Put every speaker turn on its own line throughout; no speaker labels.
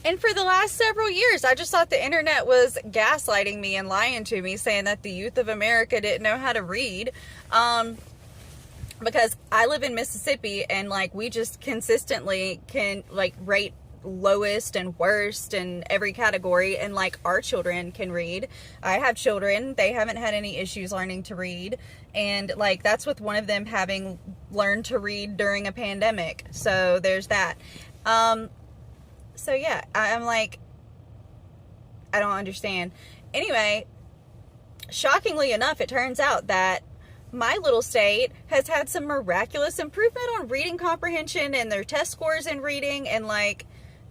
And for the last several years, I just thought the internet was gaslighting me and lying to me, saying that the youth of America didn't know how to read. Um, because I live in Mississippi, and like we just consistently can like rate lowest and worst in every category, and like our children can read. I have children, they haven't had any issues learning to read, and like that's with one of them having learned to read during a pandemic, so there's that. um so yeah, I'm like, I don't understand. Anyway, shockingly enough, it turns out that my little state has had some miraculous improvement on reading comprehension and their test scores in reading, and like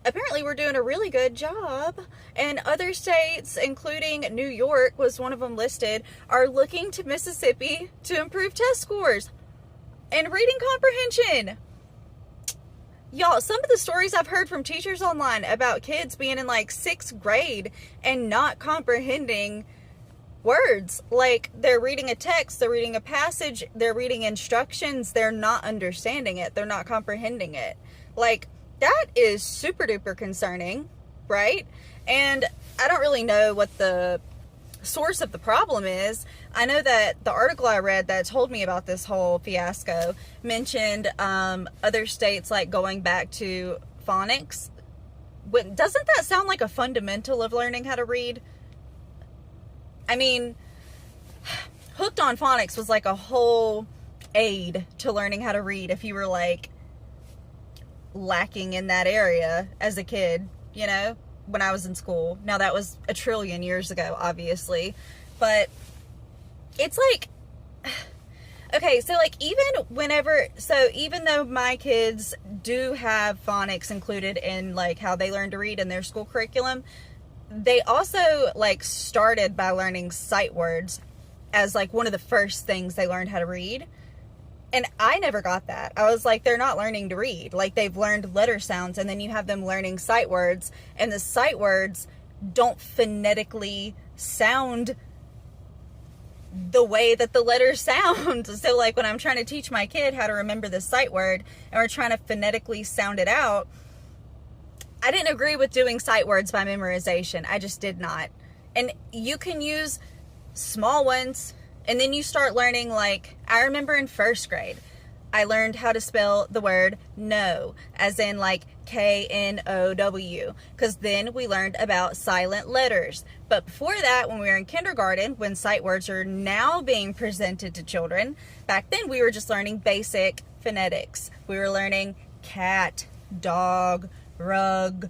apparently we're doing a really good job. And other states, including New York was one of them listed, are looking to Mississippi to improve test scores and reading comprehension. Y'all, some of the stories I've heard from teachers online about kids being in like 6th grade and not comprehending words. Like, they're reading a text, they're reading a passage, they're reading instructions, they're not understanding it, they're not comprehending it. Like, that is super duper concerning, right? And I don't really know what the source of the problem is. I know that the article I read that told me about this whole fiasco mentioned other states like going back to phonics. Doesn't that sound like a fundamental of learning how to read? I mean, Hooked on Phonics was like a whole aid to learning how to read if you were like lacking in that area as a kid, you know, when I was in school. Now that was a trillion years ago, obviously, but it's like, okay, so like even though my kids do have phonics included in like how they learn to read in their school curriculum, they also like started by learning sight words as like one of the first things they learned how to read. And I never got that. I was like, they're not learning to read. Like, they've learned letter sounds, and then you have them learning sight words, and the sight words don't phonetically sound the way that the letters sound. So like when I'm trying to teach my kid how to remember the sight word and we're trying to phonetically sound it out, I didn't agree with doing sight words by memorization. I just did not. And you can use small ones, and then you start learning, like, I remember in 1st grade, I learned how to spell the word no, as in like K-N-O-W, because then we learned about silent letters. But before that, when we were in kindergarten, when sight words are now being presented to children, back then we were just learning basic phonetics. We were learning cat, dog, rug,